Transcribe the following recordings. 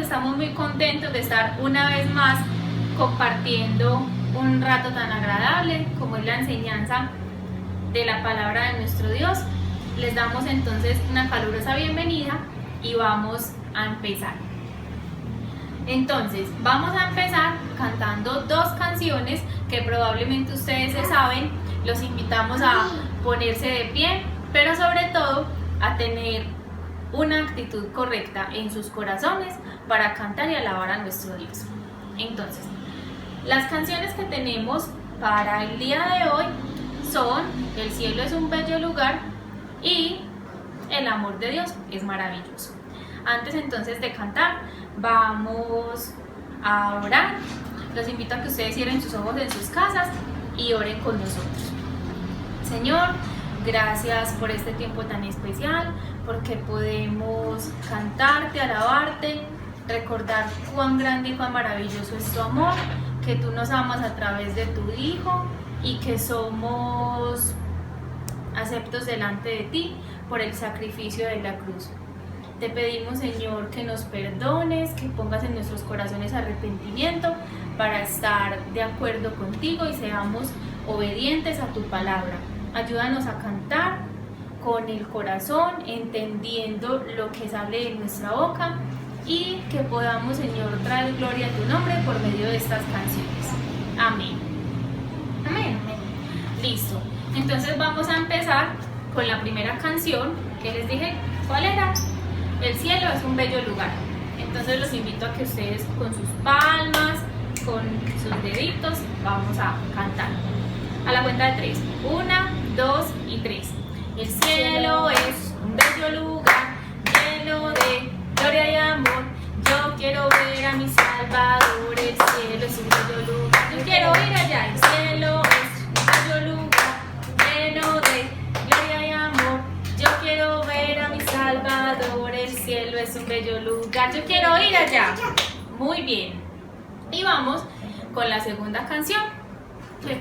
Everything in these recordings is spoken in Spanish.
estamos muy contentos de estar una vez más compartiendo un rato tan agradable como es la enseñanza de la palabra de nuestro Dios. Les damos entonces una calurosa bienvenida y vamos a empezar. Entonces, vamos a empezar cantando dos canciones que probablemente ustedes se saben. Los invitamos a ponerse de pie, pero sobre todo a tener una actitud correcta en sus corazones para cantar y alabar a nuestro Dios. Entonces, las canciones que tenemos para el día de hoy son El cielo es un bello lugar y El amor de Dios es maravilloso. Antes entonces de cantar, vamos a orar. Los invito a que ustedes cierren sus ojos en sus casas y oren con nosotros. Señor, gracias por este tiempo tan especial, porque podemos cantarte, alabarte, recordar cuán grande y cuán maravilloso es tu amor, que tú nos amas a través de tu Hijo y que somos aceptos delante de ti por el sacrificio de la cruz. Te pedimos, Señor, que nos perdones, que pongas en nuestros corazones arrepentimiento para estar de acuerdo contigo y seamos obedientes a tu palabra. Ayúdanos a cantar con el corazón, entendiendo lo que sale de nuestra boca y que podamos, Señor, traer gloria a tu nombre por medio de estas canciones. Amén. Amén. Listo. Entonces vamos a empezar con la primera canción que les dije. ¿Cuál era? El cielo es un bello lugar. Entonces los invito a que ustedes con sus palmas, con sus deditos, vamos a cantar. A la cuenta de 3. 1, 2 y 3. El cielo es un bello lugar lleno de gloria y amor. Yo quiero ver a mi Salvador. El cielo es un bello lugar. Yo quiero ir allá. El cielo es un bello lugar lleno de gloria y amor. Yo quiero ver a mi Salvador. El cielo es un bello lugar. Yo quiero ir allá. Muy bien. Y vamos con la segunda canción.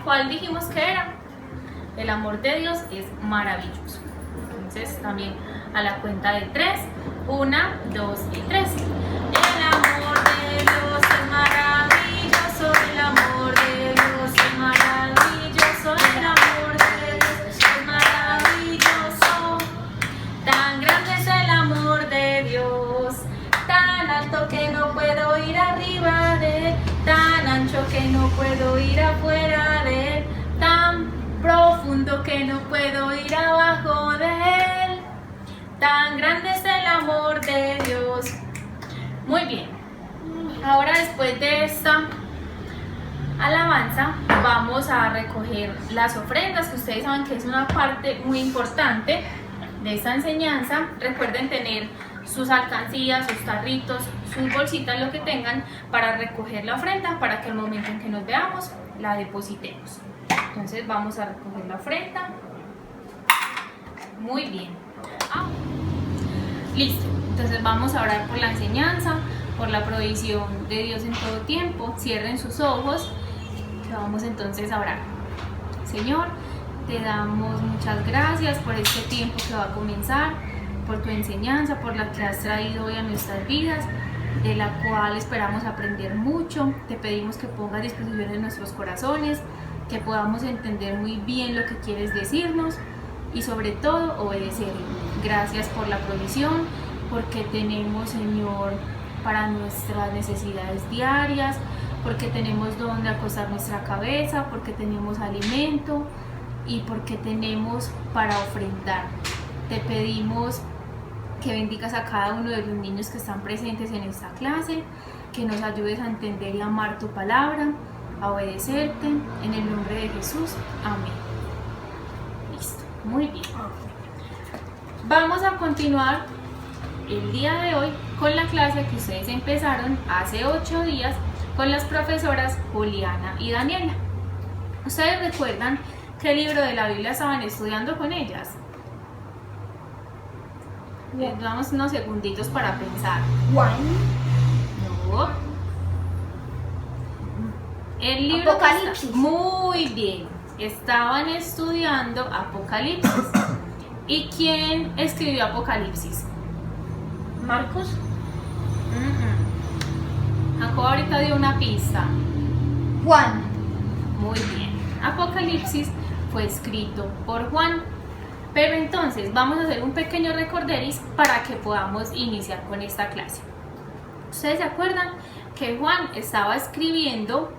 ¿Cuál dijimos que era? El amor de Dios es maravilloso. Entonces también a la cuenta de 3. 1, 2 y 3. El amor de Dios es maravilloso. El amor de Dios es maravilloso. El amor de Dios es maravilloso. Tan grande es el amor de Dios, tan alto que no puedo ir arriba de él, tan ancho que no puedo ir afuera de él, tan profundo que no puedo ir abajo de él. Tan grande es el amor de Dios. Muy bien. Ahora, después de esta alabanza, vamos a recoger las ofrendas, que ustedes saben que es una parte muy importante de esta enseñanza. Recuerden tener sus alcancías, sus tarritos, sus bolsitas, lo que tengan para recoger la ofrenda, para que el momento en que nos veamos la depositemos. Entonces vamos a recoger la ofrenda. Muy bien. Listo. Entonces vamos a orar por la enseñanza, por la provisión de Dios en todo tiempo. Cierren sus ojos. Vamos entonces a orar. Señor, te damos muchas gracias por este tiempo que va a comenzar, por tu enseñanza, por la que has traído hoy a nuestras vidas, de la cual esperamos aprender mucho. Te pedimos que pongas a disposición en nuestros corazones, que podamos entender muy bien lo que quieres decirnos y sobre todo obedecer. Gracias por la provisión, porque tenemos, Señor, para nuestras necesidades diarias, porque tenemos donde acostar nuestra cabeza, porque tenemos alimento y porque tenemos para ofrendar. Te pedimos que bendigas a cada uno de los niños que están presentes en esta clase, que nos ayudes a entender y amar tu palabra, a obedecerte, en el nombre de Jesús. Amén. Listo, muy bien. Vamos a continuar el día de hoy con la clase que ustedes empezaron hace 8 días con las profesoras Juliana y Daniela. ¿Ustedes recuerdan qué libro de la Biblia estaban estudiando con ellas? Les damos unos segunditos para pensar. Juan. No. El libro Apocalipsis. Muy bien. Estaban estudiando Apocalipsis. ¿Y quién escribió Apocalipsis? Marcos. Jacob ahorita dio una pista. Juan. Muy bien. Apocalipsis fue escrito por Juan. Pero entonces vamos a hacer un pequeño recorderis para que podamos iniciar con esta clase. ¿Ustedes se acuerdan que Juan estaba escribiendo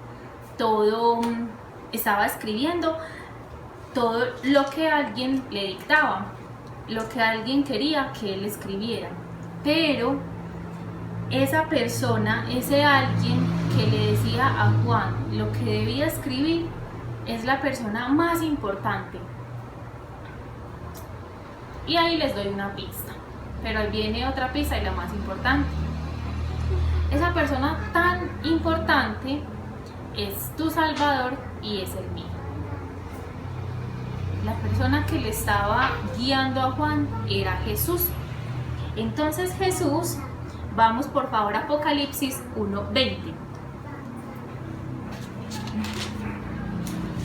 todo lo que alguien le dictaba, lo que alguien quería que él escribiera? Pero esa persona, ese alguien que le decía a Juan lo que debía escribir, es la persona más importante. Y ahí les doy una pista, pero ahí viene otra pista y la más importante. Esa persona tan importante es tu Salvador y es el mío. La persona que le estaba guiando a Juan era Jesús. Entonces Jesús, vamos por favor a Apocalipsis 1:20.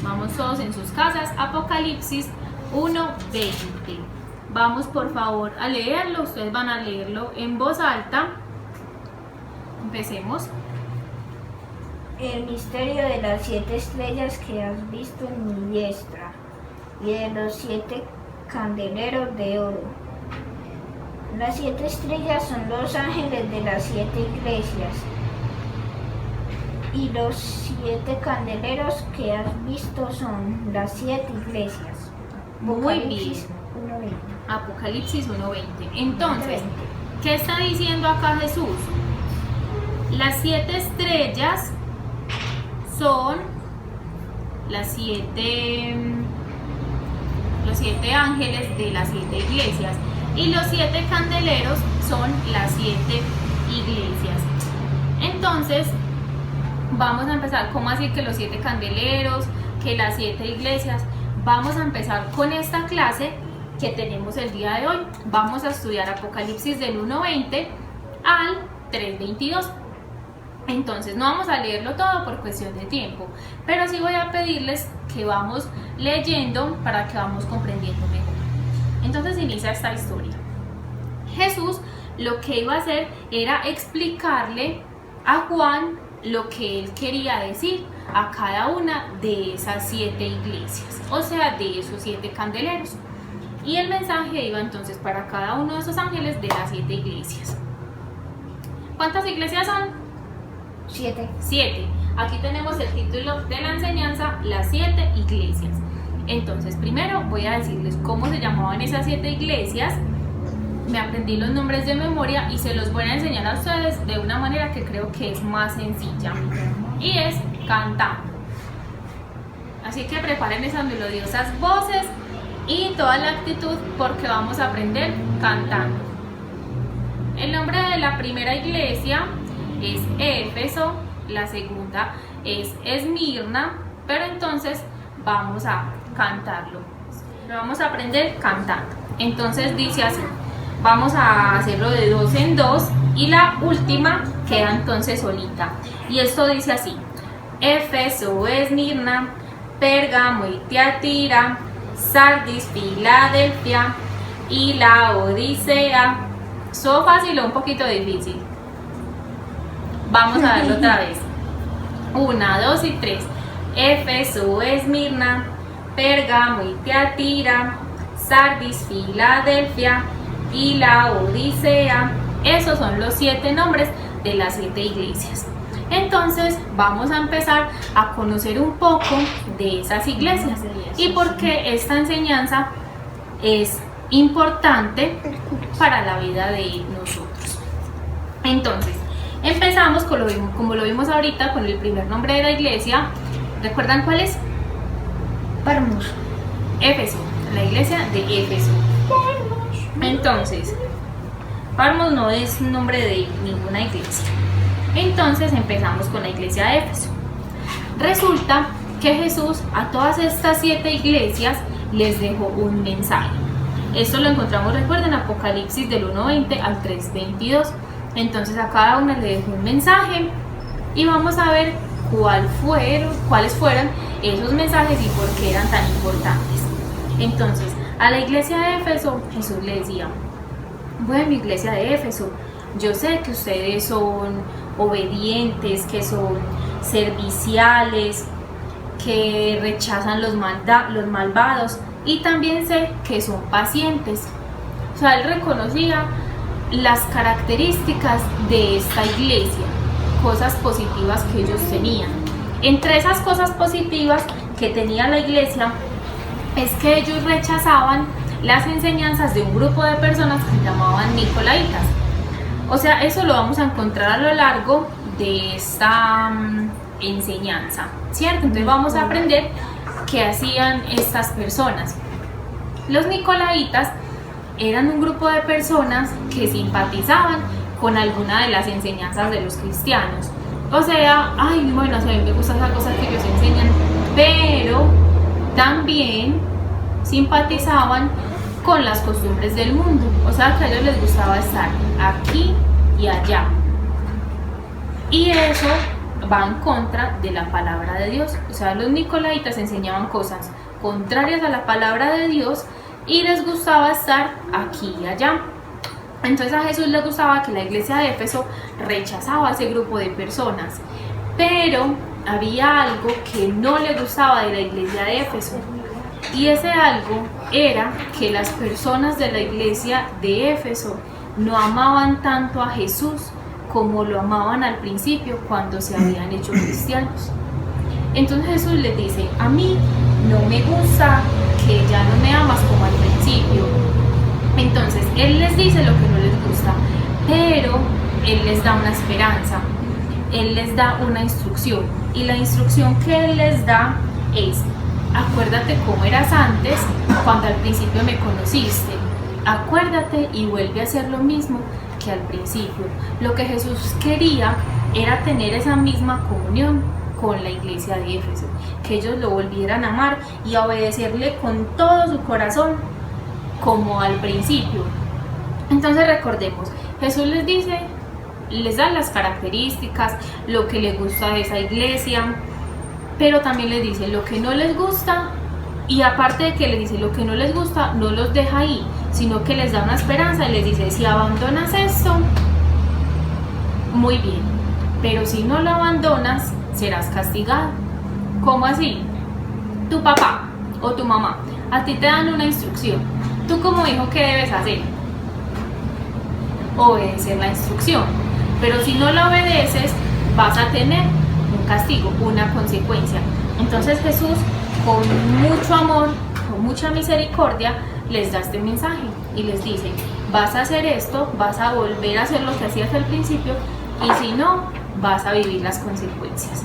Vamos todos en sus casas, Apocalipsis 1:20. Vamos por favor a leerlo, ustedes van a leerlo en voz alta. Empecemos. El misterio de las 7 estrellas que has visto en mi diestra y de los 7 candeleros de oro. Las 7 estrellas son los ángeles de las 7 iglesias y los 7 candeleros que has visto son las 7 iglesias. Muy bien. 1:20. Apocalipsis 1:20. Entonces, ¿qué está diciendo acá Jesús? Las 7 estrellas son los 7 ángeles de las 7 iglesias y los 7 candeleros son las 7 iglesias. Entonces, vamos a empezar. ¿Cómo así que los 7 candeleros, que las 7 iglesias? Vamos a empezar con esta clase que tenemos el día de hoy. Vamos a estudiar Apocalipsis del 1:20 al 3:22. Entonces no vamos a leerlo todo por cuestión de tiempo, pero sí voy a pedirles que vamos leyendo para que vamos comprendiendo mejor. Entonces inicia esta historia. Jesús lo que iba a hacer era explicarle a Juan lo que él quería decir a cada una de esas 7 iglesias, o sea, de esos 7 candeleros. Y el mensaje iba entonces para cada uno de esos ángeles de las 7 iglesias. ¿Cuántas iglesias son? 7. 7. Aquí tenemos el título de la enseñanza, las 7 iglesias. Entonces, primero voy a decirles cómo se llamaban esas 7 iglesias. Me aprendí los nombres de memoria y se los voy a enseñar a ustedes de una manera que creo que es más sencilla. Y es cantando. Así que preparen esas melodiosas voces y toda la actitud porque vamos a aprender cantando. El nombre de la primera iglesia es Éfeso, la segunda es Esmirna, pero entonces vamos a cantarlo. Lo vamos a aprender cantando. Entonces dice así, vamos a hacerlo de 2 en 2 y la última queda entonces solita. Y esto dice así: Éfeso, Esmirna, Pérgamo y Tiatira, Sardis, Filadelfia y la Odisea. ¿So fácil o un poquito difícil? Vamos a verlo otra vez. 1, 2 y 3. Éfeso, Esmirna, Pérgamo y Tiatira, Sardis, Filadelfia y la Odisea. Esos son los 7 nombres de las 7 iglesias. Entonces vamos a empezar a conocer un poco de esas iglesias y por qué esta enseñanza es importante para la vida de nosotros. Entonces, empezamos con como lo vimos ahorita con el primer nombre de la iglesia. ¿Recuerdan cuál es? Parmos. Éfeso, la iglesia de Éfeso. Entonces, Parmos no es nombre de ninguna iglesia. Entonces empezamos con la iglesia de Éfeso. Resulta que Jesús a todas estas 7 iglesias les dejó un mensaje. Esto lo encontramos, recuerden, en Apocalipsis del 1:20 al 3:22. Entonces a cada una le dejó un mensaje y vamos a ver cuáles fueron esos mensajes y por qué eran tan importantes. Entonces, a la iglesia de Éfeso, Jesús le decía: bueno, iglesia de Éfeso, yo sé que ustedes son obedientes, que son serviciales, que rechazan los malvados, y también sé que son pacientes. O sea, él reconocía las características de esta iglesia, cosas positivas que ellos tenían. Entre esas cosas positivas que tenía la iglesia es que ellos rechazaban las enseñanzas de un grupo de personas que se llamaban nicolaitas. O sea, eso lo vamos a encontrar a lo largo de esta enseñanza, ¿cierto? Entonces vamos a aprender qué hacían estas personas. Los nicolaitas eran un grupo de personas que simpatizaban con alguna de las enseñanzas de los cristianos. O sea, ay, bueno, a mí me gustan esas cosas que ellos enseñan, pero también simpatizaban con las costumbres del mundo. O sea, que a ellos les gustaba estar aquí y allá. Y eso va en contra de la palabra de Dios. O sea, los nicolaitas enseñaban cosas contrarias a la palabra de Dios y les gustaba estar aquí y allá. Entonces a Jesús le gustaba que la iglesia de Éfeso rechazaba a ese grupo de personas, pero había algo que no le gustaba de la iglesia de Éfeso, y ese algo era que las personas de la iglesia de Éfeso no amaban tanto a Jesús como lo amaban al principio cuando se habían hecho cristianos. Entonces Jesús les dice: a mí no me gusta que ya no me amas como al principio. Entonces Él les dice lo que no les gusta, pero Él les da una esperanza, Él les da una instrucción, y la instrucción que Él les da es: acuérdate cómo eras antes, cuando al principio me conociste, acuérdate y vuelve a hacer lo mismo que al principio. Lo que Jesús quería era tener esa misma comunión con la iglesia de Éfeso, que ellos lo volvieran a amar y a obedecerle con todo su corazón como al principio. Entonces recordemos, Jesús les dice, les da las características, lo que les gusta de esa iglesia, pero también les dice lo que no les gusta, y aparte de que les dice lo que no les gusta, no los deja ahí, sino que les da una esperanza y les dice: si abandonas esto, muy bien, pero si no lo abandonas, serás castigado. ¿Cómo así? Tu papá o tu mamá a ti te dan una instrucción, tú como hijo, ¿qué debes hacer? Obedecer la instrucción, pero si no la obedeces, vas a tener un castigo, una consecuencia. Entonces Jesús, con mucho amor, con mucha misericordia, les da este mensaje y les dice: vas a hacer esto, vas a volver a hacer lo que hacías al principio, y si no, vas a vivir las consecuencias,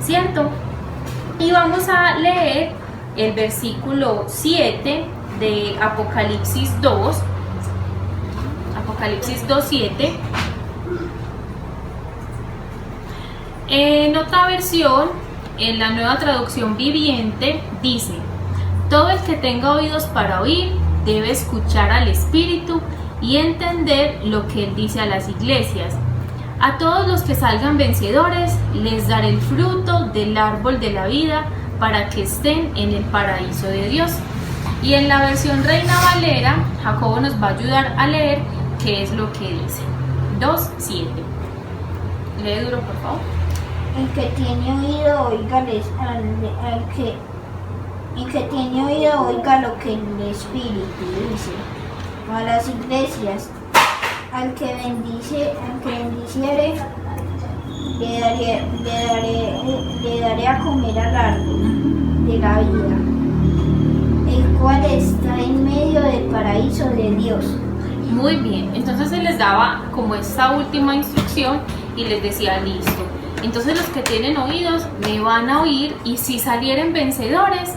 ¿cierto? Y vamos a leer el versículo 7 de Apocalipsis 2, Apocalipsis 2:7. En otra versión, en la Nueva Traducción Viviente, dice: todo el que tenga oídos para oír debe escuchar al Espíritu y entender lo que Él dice a las iglesias. A todos los que salgan vencedores les daré el fruto del árbol de la vida para que estén en el paraíso de Dios. Y en la versión Reina Valera, Jacobo nos va a ayudar a leer qué es lo que dice. 2:7. Lee duro, por favor. El que tiene oído, oígales el que tiene oído, oiga lo que el Espíritu dice a las iglesias. Al que bendiciere, le daré a comer al árbol de la vida, el cual está en medio del paraíso de Dios. Muy bien, entonces se les daba como esta última instrucción y les decía: listo, entonces los que tienen oídos me van a oír, y si salieren vencedores,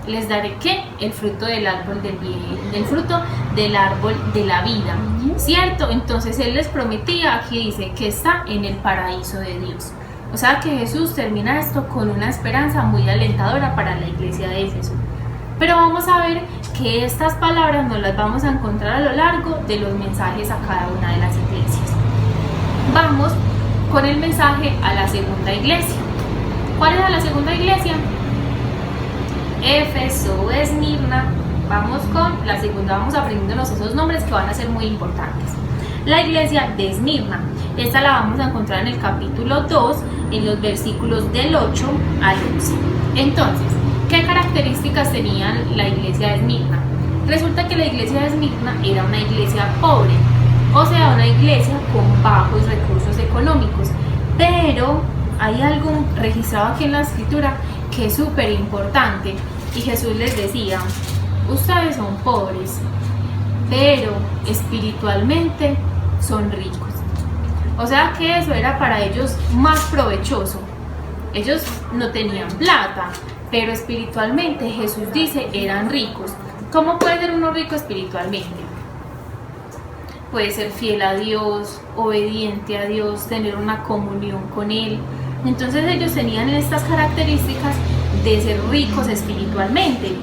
les daré ¿qué? El fruto del árbol del bien, el fruto del árbol de la vida, ¿cierto? Entonces Él les prometía, aquí dice, que está en el paraíso de Dios. O sea que Jesús termina esto con una esperanza muy alentadora para la iglesia de Éfeso. Pero vamos a ver que estas palabras nos las vamos a encontrar a lo largo de los mensajes a cada una de las iglesias. Vamos con el mensaje a la segunda iglesia. ¿Cuál era la segunda iglesia? Éfeso, Esmirna. Vamos con la segunda, vamos aprendiéndonos esos nombres que van a ser muy importantes. La iglesia de Esmirna. Esta la vamos a encontrar en el capítulo 2, en los versículos del 8 al 11. Entonces, ¿qué características tenía la iglesia de Esmirna? Resulta que la iglesia de Esmirna era una iglesia pobre, o sea, una iglesia con bajos recursos económicos, pero hay algo registrado aquí en la escritura que es súper importante, y Jesús les decía: ustedes son pobres, pero espiritualmente son ricos. O sea que eso era para ellos más provechoso. Ellos no tenían plata, pero espiritualmente Jesús dice eran ricos. ¿Cómo puede ser uno rico espiritualmente? Puede ser fiel a Dios, obediente a Dios, tener una comunión con Él. Entonces ellos tenían estas características de ser ricos espiritualmente.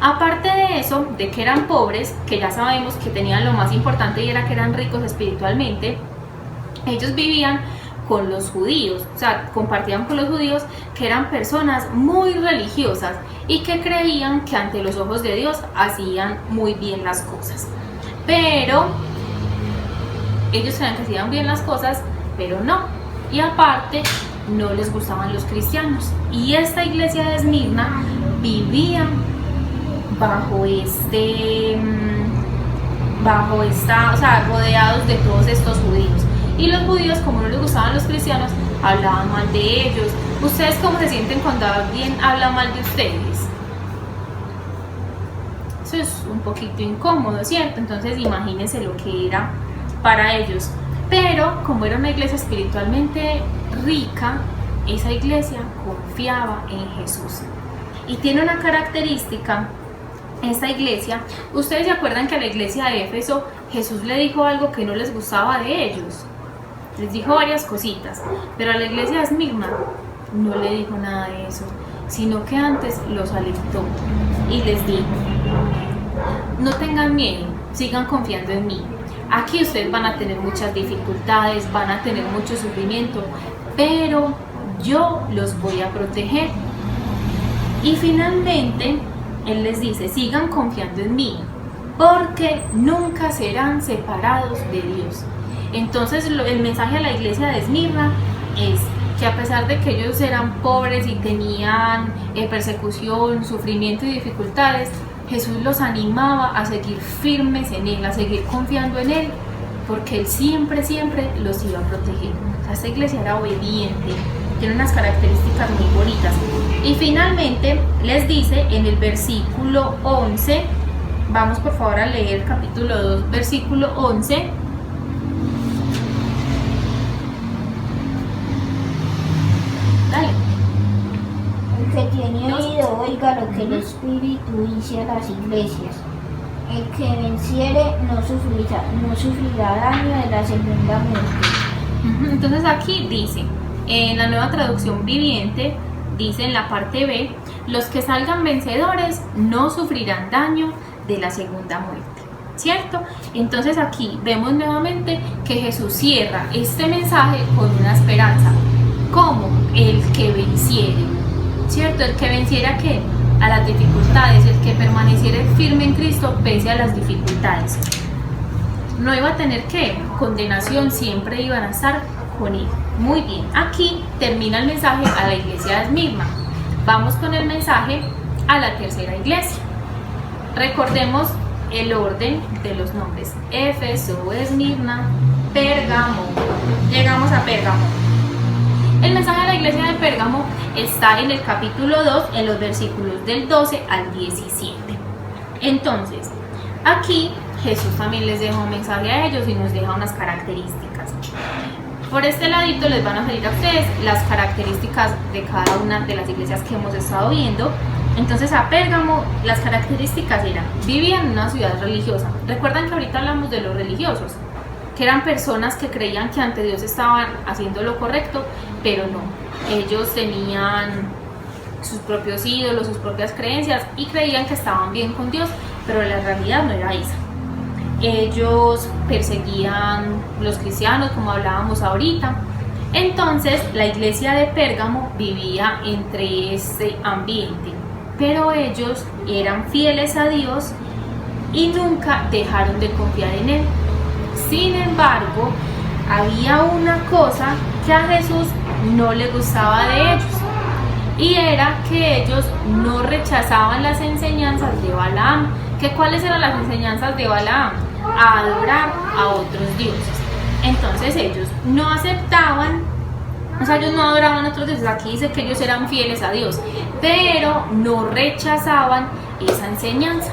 Aparte de eso, de que eran pobres, que ya sabemos que tenían lo más importante y era que eran ricos espiritualmente, ellos vivían con los judíos, o sea, compartían con los judíos, que eran personas muy religiosas y que creían que ante los ojos de Dios hacían muy bien las cosas. Pero ellos creían que hacían bien las cosas, pero no. Y aparte, no les gustaban los cristianos. Y esta iglesia de Esmirna vivía bajo o sea, rodeados de todos estos judíos. Y los judíos, como no les gustaban los cristianos, hablaban mal de ellos. ¿Ustedes cómo se sienten cuando alguien habla mal de ustedes? Eso es un poquito incómodo, ¿cierto? Entonces imagínense lo que era para ellos. Pero como era una iglesia espiritualmente rica, esa iglesia confiaba en Jesús. Y tiene una característica, esta iglesia. ¿Ustedes se acuerdan que a la iglesia de Éfeso Jesús le dijo algo que no les gustaba de ellos? Les dijo varias cositas, pero a la iglesia de Esmirna no le dijo nada de eso, sino que antes los alentó y les dijo: no tengan miedo, sigan confiando en mí. Aquí ustedes van a tener muchas dificultades, van a tener mucho sufrimiento, pero yo los voy a proteger. Y finalmente Él les dice: sigan confiando en mí, porque nunca serán separados de Dios. Entonces el mensaje a la iglesia de Esmirna es que a pesar de que ellos eran pobres y tenían persecución, sufrimiento y dificultades, Jesús los animaba a seguir firmes en Él, a seguir confiando en Él, porque Él siempre, siempre los iba a proteger. O sea, esta iglesia era obediente, tiene unas características muy bonitas. Y finalmente les dice en el versículo 11, vamos por favor a leer capítulo 2, versículo 11. Dale. El que tiene oído, oiga lo que el Espíritu dice a las iglesias. El que venciere no sufrirá daño de la segunda muerte. Entonces aquí dice, en la Nueva Traducción Viviente, dice en la parte B: los que salgan vencedores no sufrirán daño de la segunda muerte, ¿cierto? Entonces aquí vemos nuevamente que Jesús cierra este mensaje con una esperanza, como el que venciere, ¿cierto? El que venciera ¿qué? A las dificultades, el que permaneciera firme en Cristo pese a las dificultades. No iba a tener ¿qué? Condenación, siempre iban a estar con Él. Muy bien, aquí termina el mensaje a la iglesia de Esmirna. Vamos con el mensaje a la tercera iglesia. Recordemos el orden de los nombres: Éfeso, Esmirna, Pérgamo. Llegamos a Pérgamo. El mensaje a la iglesia de Pérgamo está en el capítulo 2, en los versículos del 12 al 17. Entonces, aquí Jesús también les deja un mensaje a ellos y nos deja unas características. Por este ladito les van a salir a ustedes las características de cada una de las iglesias que hemos estado viendo. Entonces, a Pérgamo las características eran: vivían en una ciudad religiosa. Recuerdan que ahorita hablamos de los religiosos, que eran personas que creían que ante Dios estaban haciendo lo correcto, pero no. Ellos tenían sus propios ídolos, sus propias creencias y creían que estaban bien con Dios, pero la realidad no era esa. Ellos perseguían los cristianos, como hablábamos ahorita. Entonces la iglesia de Pérgamo vivía entre este ambiente, pero ellos eran fieles a Dios y nunca dejaron de confiar en Él. Sin embargo, había una cosa que a Jesús no le gustaba de ellos, y era que ellos no rechazaban las enseñanzas de Balaam. ¿Cuáles eran las enseñanzas de Balaam? A adorar a otros dioses. Entonces ellos no aceptaban, o sea, ellos no adoraban a otros dioses. Aquí dice que ellos eran fieles a Dios, pero no rechazaban esa enseñanza.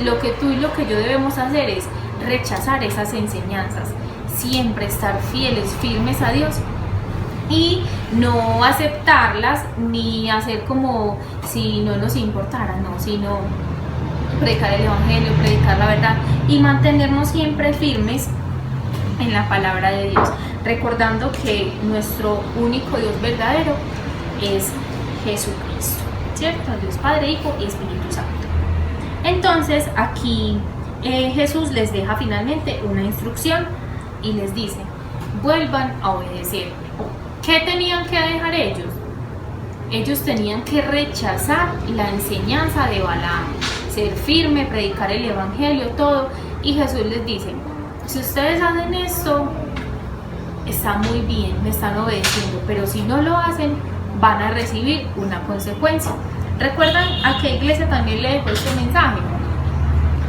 Lo que tú y lo que yo debemos hacer es rechazar esas enseñanzas, siempre estar fieles, firmes a Dios y no aceptarlas ni hacer como si no nos importara, no, sino predicar el evangelio, predicar la verdad y mantenernos siempre firmes en la palabra de Dios, recordando que nuestro único Dios verdadero es Jesucristo, ¿cierto? Dios Padre, Hijo y Espíritu Santo. Entonces aquí Jesús les deja finalmente una instrucción y les dice: vuelvan a obedecer. ¿Qué tenían que dejar ellos? Ellos tenían que rechazar la enseñanza de Balaam, ser firme, predicar el evangelio, todo. Y Jesús les dice: si ustedes hacen esto, está muy bien, me están obedeciendo, pero si no lo hacen, van a recibir una consecuencia. ¿Recuerdan a qué iglesia también le dejó este mensaje?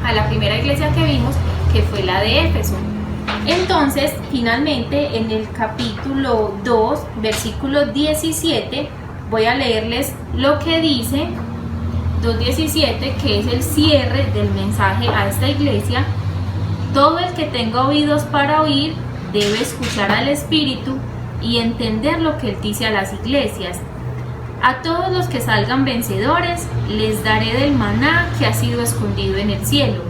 A la primera iglesia que vimos, que fue la de Éfeso. Entonces, finalmente, en el capítulo 2, versículo 17, voy a leerles lo que dice 2:17, que es el cierre del mensaje a esta iglesia. Todo el que tenga oídos para oír debe escuchar al Espíritu y entender lo que él dice a las iglesias. A todos los que salgan vencedores les daré del maná que ha sido escondido en el cielo,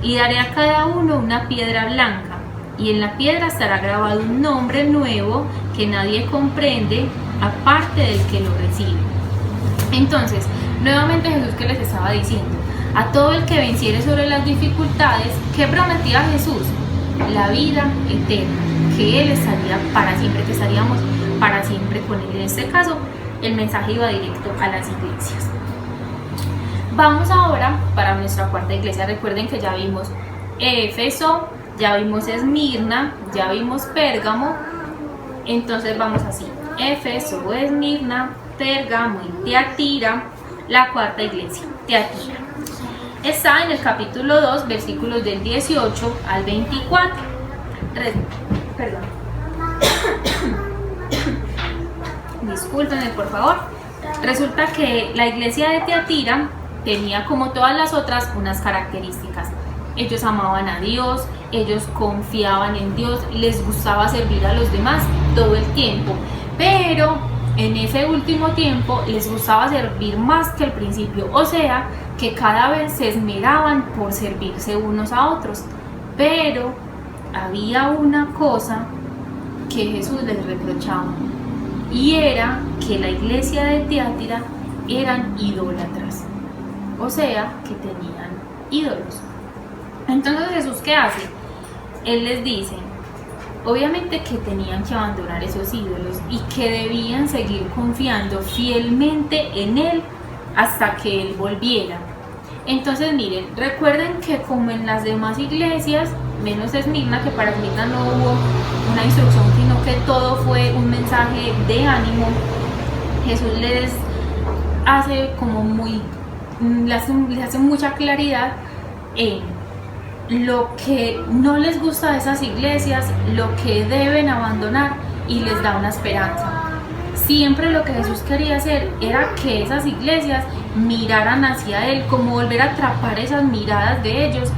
y daré a cada uno una piedra blanca, y en la piedra estará grabado un nombre nuevo que nadie comprende aparte del que lo recibe. Entonces, nuevamente Jesús, ¿qué les estaba diciendo? A todo el que venciere sobre las dificultades, ¿qué prometía Jesús? La vida eterna, que Él estaría para siempre, que estaríamos para siempre con Él. En este caso, el mensaje iba directo a las iglesias. Vamos ahora para nuestra cuarta iglesia. Recuerden que ya vimos Éfeso, ya vimos Esmirna, ya vimos Pérgamo. Entonces vamos así: Éfeso, Esmirna, Pérgamo y Tiatira. La cuarta iglesia, Tiatira, está en el capítulo 2, versículos del 18 al 24. Perdón. Discúlpenme, por favor. Resulta que la iglesia de Tiatira tenía, como todas las otras, unas características. Ellos amaban a Dios, ellos confiaban en Dios, les gustaba servir a los demás todo el tiempo, pero en ese último tiempo les gustaba servir más que al principio, o sea, que cada vez se esmeraban por servirse unos a otros. Pero había una cosa que Jesús les reprochaba, y era que la iglesia de Tiatira eran idólatras, o sea, que tenían ídolos. Entonces Jesús, ¿qué hace? Él les dice, obviamente, que tenían que abandonar esos ídolos y que debían seguir confiando fielmente en Él hasta que Él volviera. Entonces miren, recuerden que como en las demás iglesias, menos Esmirna, que para Esmirna no hubo una instrucción, sino que todo fue un mensaje de ánimo, Jesús les hace como les hace mucha claridad en lo que no les gusta de esas iglesias, lo que deben abandonar, y les da una esperanza. Siempre lo que Jesús quería hacer era que esas iglesias miraran hacia Él, como volver a atrapar esas miradas de ellos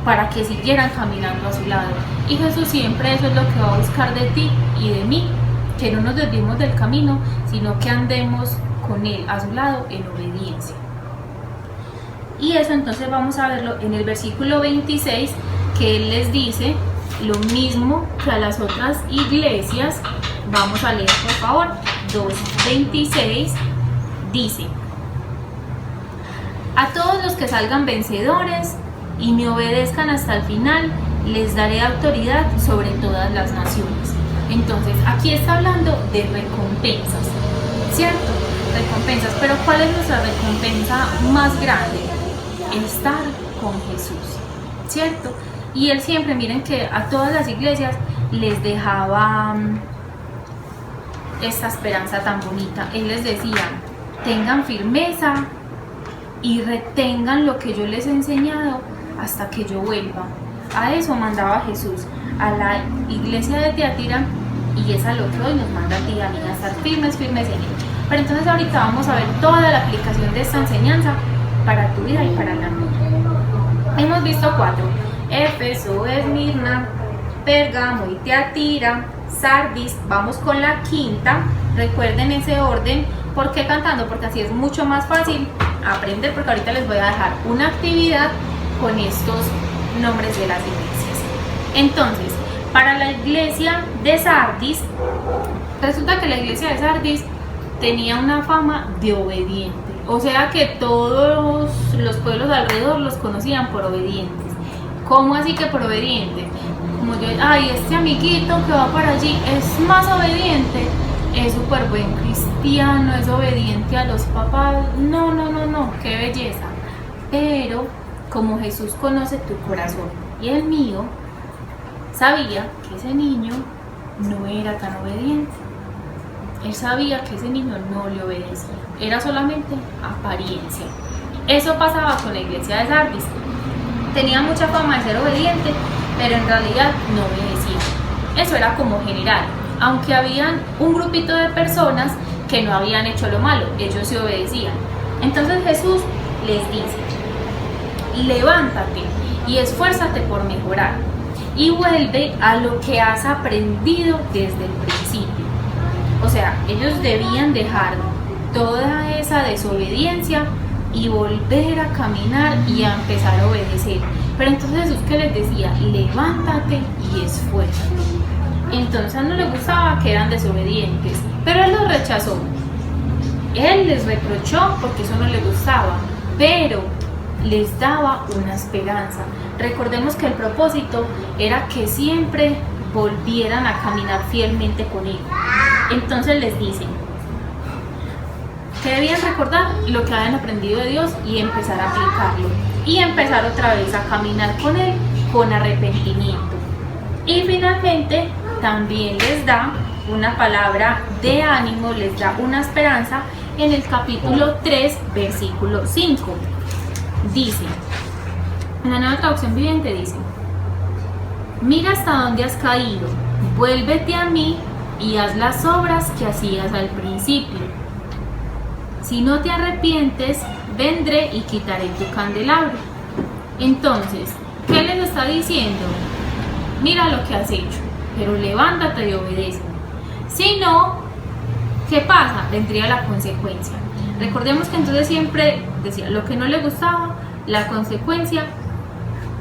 para que siguieran caminando a su lado. Y Jesús siempre eso es lo que va a buscar de ti y de mí, que no nos desviemos del camino, sino que andemos con Él a su lado en obediencia. Y eso entonces vamos a verlo en el versículo 26, que Él les dice lo mismo que a las otras iglesias. Vamos a leer, por favor. 2:26 dice: a todos los que salgan vencedores y me obedezcan hasta el final, les daré autoridad sobre todas las naciones. Entonces aquí está hablando de recompensas, ¿cierto? Recompensas, pero ¿cuál es nuestra recompensa más grande? Estar con Jesús, ¿cierto? Y Él siempre, miren que a todas las iglesias les dejaba esta esperanza tan bonita. Él les decía: tengan firmeza y retengan lo que yo les he enseñado hasta que yo vuelva. A eso mandaba Jesús a la iglesia de Tiatira, y es a lo que hoy nos manda a ti y a mí, a estar firmes en él. Pero entonces ahorita vamos a ver toda la aplicación de esta enseñanza para tu vida y para la mía. Hemos visto 4: Éfeso, Esmirna, Pérgamo y Tiatira, Sardis. Vamos con la quinta. Recuerden ese orden. ¿Por qué cantando? Porque así es mucho más fácil aprender, porque ahorita les voy a dejar una actividad con estos nombres de las iglesias. Entonces, para la iglesia de Sardis, resulta que la iglesia de Sardis tenía una fama de obediente, o sea que todos los pueblos alrededor los conocían por obedientes. ¿Cómo así que por obedientes? Como yo, ay, este amiguito que va para allí es más obediente, es súper buen cristiano, es obediente a los papás. No, qué belleza. Pero como Jesús conoce tu corazón y el mío, sabía que ese niño no era tan obediente. Él sabía que ese niño no le obedecía, era solamente apariencia. Eso pasaba con la iglesia de Sardis. Tenía mucha fama de ser obediente, pero en realidad no obedecía. Eso era como general, aunque habían un grupito de personas que no habían hecho lo malo, ellos sí obedecían. Entonces Jesús les dice: levántate y esfuérzate por mejorar, y vuelve a lo que has aprendido desde el principio. O sea, ellos debían dejar toda esa desobediencia y volver a caminar y a empezar a obedecer. Pero entonces Jesús, ¿qué les decía? Levántate y esfuérzate. Entonces a él no le gustaba que eran desobedientes, pero él los rechazó. Él les reprochó porque eso no le gustaba, pero les daba una esperanza. Recordemos que el propósito era que siempre volvieran a caminar fielmente con él. Entonces les dice que debían recordar lo que habían aprendido de Dios y empezar a aplicarlo, y empezar otra vez a caminar con él con arrepentimiento. Y finalmente también les da una palabra de ánimo, les da una esperanza en el capítulo 3, versículo 5. Dice, en la Nueva Traducción Viviente dice: mira hasta dónde has caído, vuélvete a mí y haz las obras que hacías al principio. Si no te arrepientes, vendré y quitaré tu candelabro. Entonces, ¿qué les está diciendo? Mira lo que has hecho, pero levántate y obedece. Si no, ¿qué pasa? Vendría la consecuencia. Recordemos que entonces siempre decía lo que no le gustaba, la consecuencia,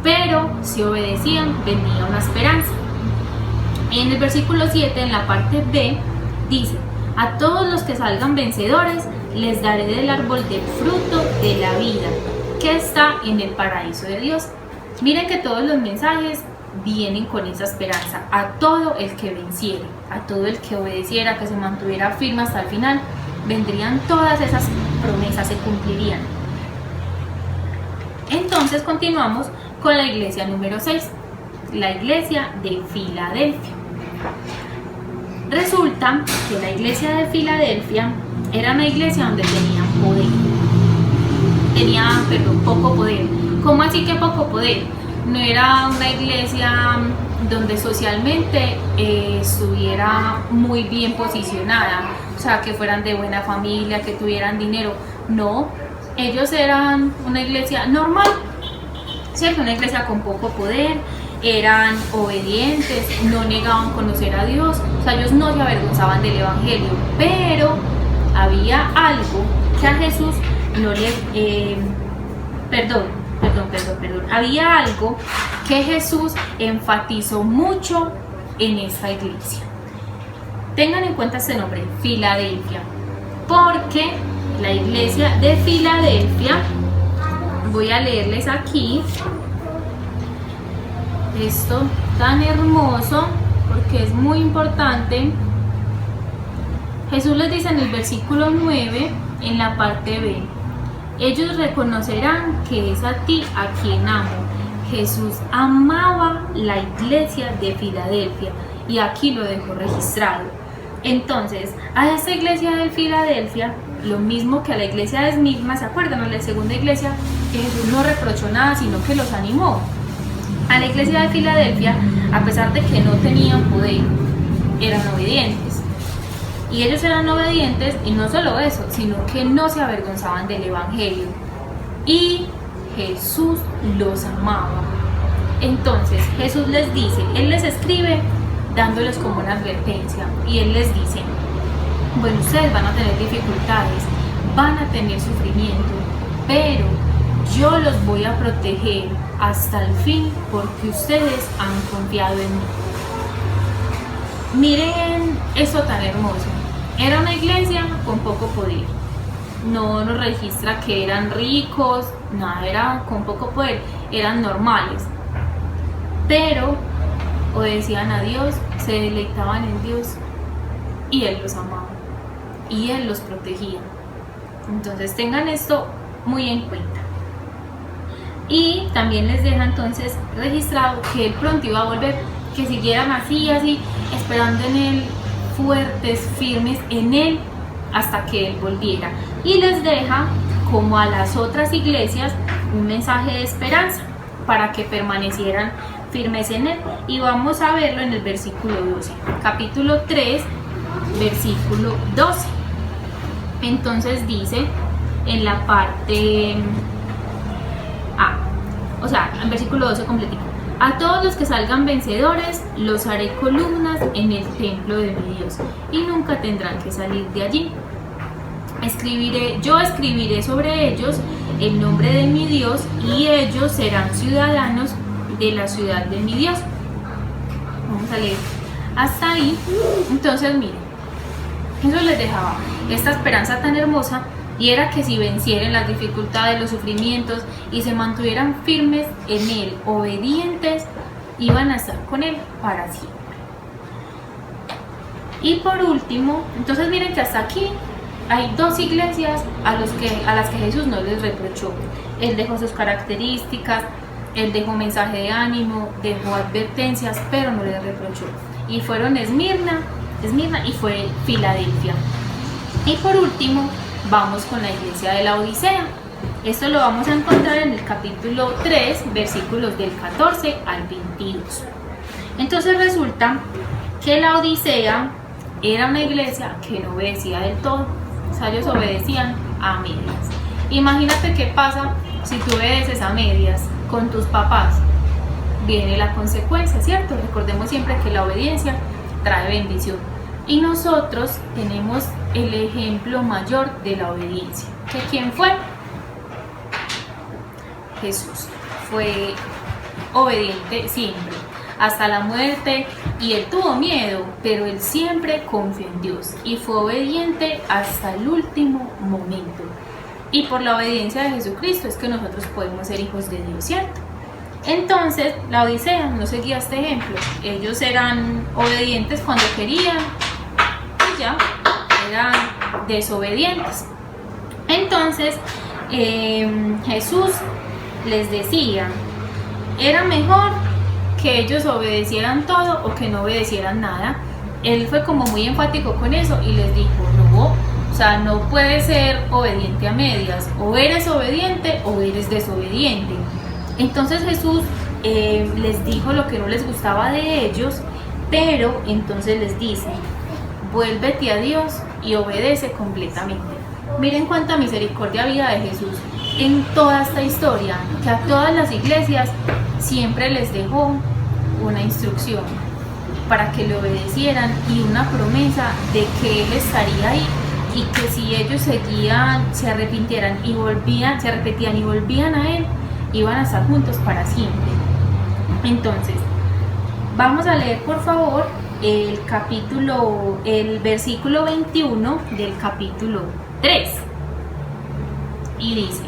pero si obedecían, venía una esperanza. En el versículo 7, en la parte B, dice: a todos los que salgan vencedores, les daré del árbol del fruto de la vida, que está en el paraíso de Dios. Miren que todos los mensajes vienen con esa esperanza. A todo el que venciera, a todo el que obedeciera, que se mantuviera firme hasta el final, vendrían todas esas promesas, se cumplirían. Entonces continuamos con la iglesia número 6, la iglesia de Filadelfia. Resulta que la iglesia de Filadelfia era una iglesia donde tenían poder. Poco poder. ¿Cómo así que poco poder? No era una iglesia donde socialmente estuviera muy bien posicionada, o sea, que fueran de buena familia, que tuvieran dinero. No, ellos eran una iglesia normal, ¿cierto? Una iglesia con poco poder, eran obedientes, no negaban conocer a Dios, o sea, ellos no se avergonzaban del evangelio, pero había algo que a Jesús no le... Había algo que Jesús enfatizó mucho en esta iglesia. Tengan en cuenta este nombre, Filadelfia, porque la iglesia de Filadelfia, voy a leerles aquí esto tan hermoso porque es muy importante. Jesús les dice en el versículo 9, en la parte B: ellos reconocerán que es a ti a quien amo. Jesús amaba la iglesia de Filadelfia y aquí lo dejó registrado. Entonces, a esta iglesia de Filadelfia, lo mismo que a la iglesia de Esmirna, ¿se acuerdan? A la segunda iglesia, que Jesús no reprochó nada, sino que los animó. A la iglesia de Filadelfia, a pesar de que no tenían poder, eran obedientes. Y ellos eran obedientes, y no solo eso, sino que no se avergonzaban del evangelio. Y Jesús los amaba. Entonces Jesús les dice, Él les escribe dándoles como una advertencia, y Él les dice: bueno, ustedes van a tener dificultades, van a tener sufrimiento, pero yo los voy a proteger hasta el fin porque ustedes han confiado en mí. Miren eso tan hermoso. Era una iglesia con poco poder. No nos registra que eran ricos, nada, era con poco poder, eran normales. Pero obedecían a Dios, se deleitaban en Dios y Él los amaba y Él los protegía. Entonces tengan esto muy en cuenta. Y también les deja entonces registrado que Él pronto iba a volver, que siguieran así, esperando en Él, fuertes, firmes en Él, hasta que Él volviera. Y les deja, como a las otras iglesias, un mensaje de esperanza para que permanecieran firmes en Él. Y vamos a verlo en el versículo 12, capítulo 3, versículo 12. Entonces dice en la parte en versículo 12 completico: a todos los que salgan vencedores los haré columnas en el templo de mi Dios, y nunca tendrán que salir de allí. Yo escribiré sobre ellos el nombre de mi Dios, y ellos serán ciudadanos de la ciudad de mi Dios. Vamos a leer hasta ahí. Entonces miren, Jesús les dejaba esta esperanza tan hermosa, y era que si vencieran las dificultades, los sufrimientos, y se mantuvieran firmes en Él, obedientes, iban a estar con Él para siempre. Y por último, entonces miren que hasta aquí hay dos iglesias a las que Jesús no les reprochó. Él dejó sus características, Él dejó mensaje de ánimo, dejó advertencias, pero no les reprochó. Y fueron Esmirna y fue Filadelfia. Y por último, vamos con la iglesia de la Odisea. Esto lo vamos a encontrar en el capítulo 3, versículos del 14 al 22. Entonces resulta que la Odisea era una iglesia que no obedecía del todo. O sea, ellos obedecían a medias. Imagínate qué pasa si tú obedeces a medias con tus papás. Viene la consecuencia, ¿cierto? Recordemos siempre que la obediencia trae bendición. Y nosotros tenemos el ejemplo mayor de la obediencia. ¿Que quién fue? Jesús. Fue obediente siempre, hasta la muerte, y Él tuvo miedo, pero Él siempre confió en Dios y fue obediente hasta el último momento. Y por la obediencia de Jesucristo es que nosotros podemos ser hijos de Dios, ¿cierto? Entonces, la Odisea no seguía este ejemplo. Ellos eran obedientes cuando querían y ya, eran desobedientes. Entonces, Jesús les decía, era mejor que ellos obedecieran todo o que no obedecieran nada. Él fue como muy enfático con eso y les dijo, no, o sea, no puedes ser obediente a medias, o eres obediente o eres desobediente. Entonces Jesús les dijo lo que no les gustaba de ellos, pero entonces les dice, vuélvete a Dios y obedece completamente. Miren cuánta misericordia había de Jesús en toda esta historia, que a todas las iglesias siempre les dejó una instrucción para que le obedecieran y una promesa de que Él estaría ahí, y que si ellos se arrepintieran y se arrepentían y volvían a Él, iban a estar juntos para siempre. Entonces, vamos a leer por favor el versículo 21 del capítulo 3. Y dice,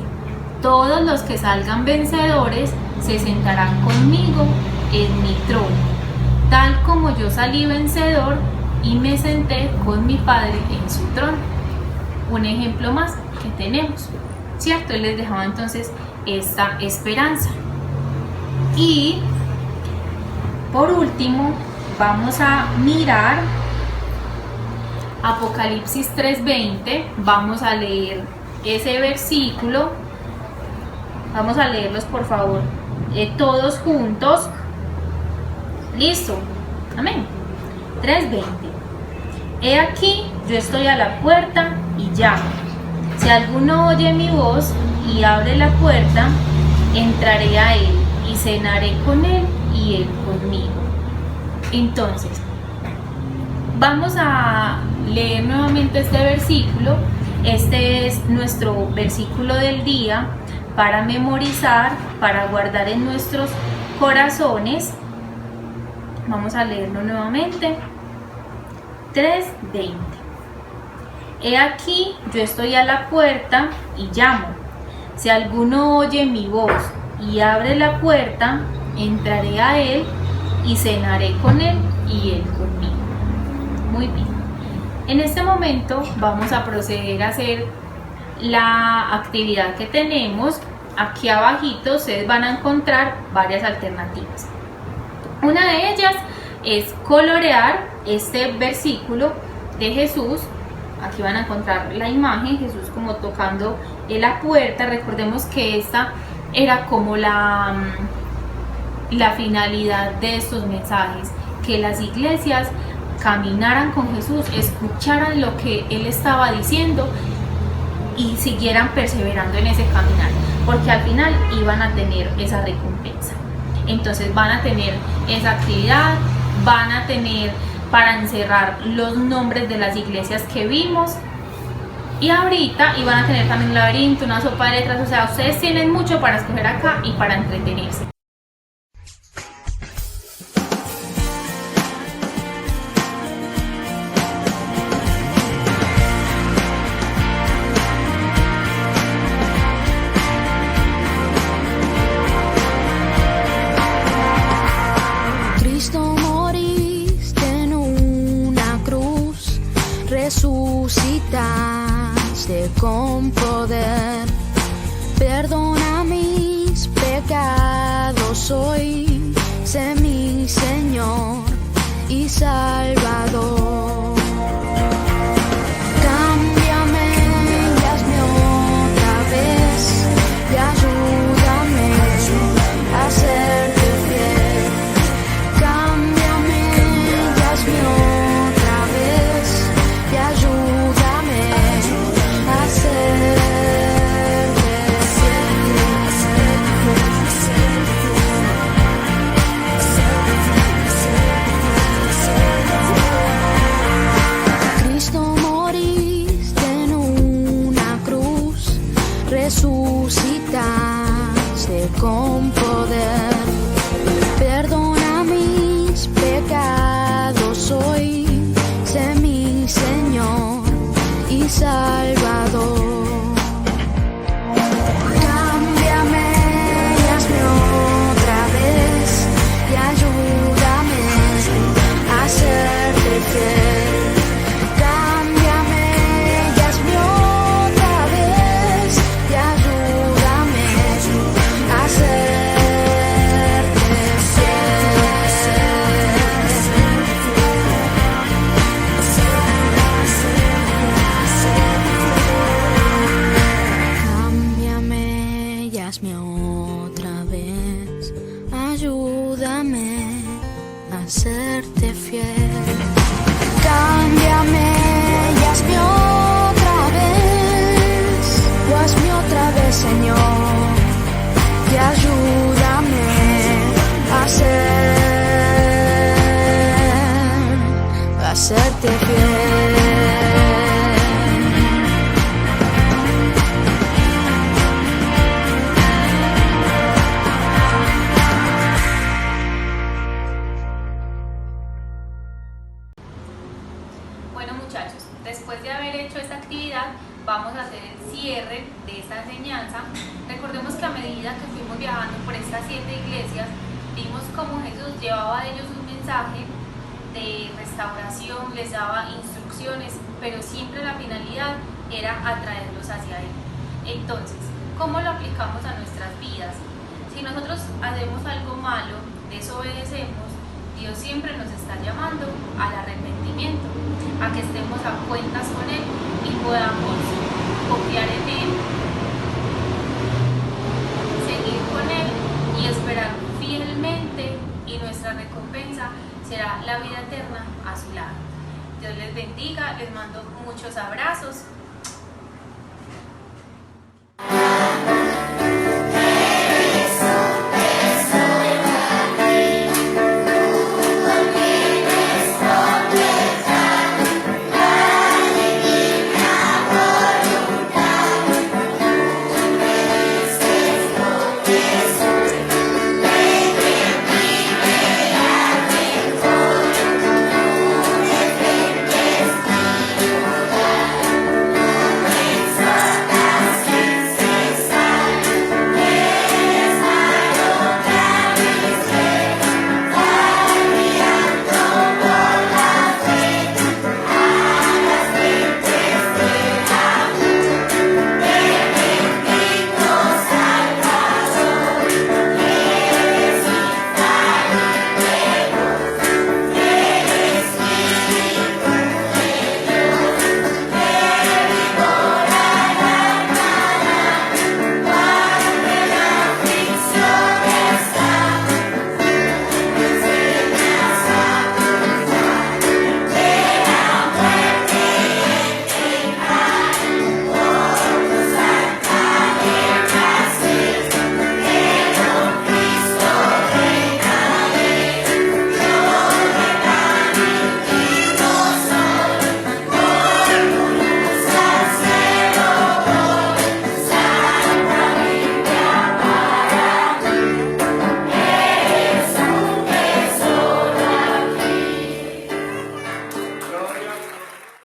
todos los que salgan vencedores se sentarán conmigo en mi trono, tal como yo salí vencedor y me senté con mi Padre en su trono. Un ejemplo más que tenemos, ¿cierto? Él les dejaba entonces esta esperanza. Y por último, vamos a mirar Apocalipsis 3:20, vamos a leer ese versículo, vamos a leerlos por favor todos juntos. Listo, amén. 3:20. He aquí, yo estoy a la puerta y llamo. Si alguno oye mi voz y abre la puerta, entraré a él y cenaré con él y él conmigo. Entonces, vamos a leer nuevamente este versículo. Este es nuestro versículo del día para memorizar, para guardar en nuestros corazones. Vamos a leerlo nuevamente. 3:20. He aquí, yo estoy a la puerta y llamo. Si alguno oye mi voz y abre la puerta, entraré a él y cenaré con él y él conmigo. Muy bien. En este momento vamos a proceder a hacer la actividad que tenemos. Aquí abajito ustedes van a encontrar varias alternativas. Una de ellas es colorear este versículo de Jesús. Aquí van a encontrar la imagen, Jesús como tocando en la puerta. Recordemos que esta era como la finalidad de estos mensajes, que las iglesias caminaran con Jesús, escucharan lo que Él estaba diciendo y siguieran perseverando en ese caminar, porque al final iban a tener esa recompensa. Entonces van a tener esa actividad, van a tener para encerrar los nombres de las iglesias que vimos y ahorita, y van a tener también un laberinto, una sopa de letras. O sea, ustedes tienen mucho para escoger acá y para entretenerse. Resucitaste con poder, perdona mis pecados hoy, sé mi Señor y Salvador. Cámbiame y hazme otra vez y ayúdame a serte fiel. Cámbiame y hazme otra vez y ayúdame a serte fiel. Cristo, moriste en una cruz, resucitaste con poder, perdona mis pecados hoy, sé mi Señor y Salvador. Cámbiame y hazme otra vez y ayúdame a serte fiel. Cámbiame y hazme otra vez y ayúdame a serte Cámbiame y hazme otra vez, ayúdame a serte fiel. Cámbiame y hazme otra vez, o hazme otra vez, Señor, y ayúdame a serte fiel. Bueno muchachos, después de haber hecho esta actividad, vamos a hacer el cierre de esta enseñanza. Recordemos que a medida que fuimos viajando por estas 7 iglesias, vimos cómo Jesús llevaba a ellos un mensaje de restauración, les daba instrucciones, pero siempre la finalidad era atraerlos hacia Él. Entonces, ¿cómo lo aplicamos a nuestras vidas? Si nosotros hacemos algo malo, desobedecemos, Dios siempre nos está llamando al arrepentimiento, a que estemos a cuentas con Él y podamos confiar en Él, seguir con Él y esperar fielmente, y nuestra recompensa será la vida eterna a su lado. Dios les bendiga, les mando muchos abrazos.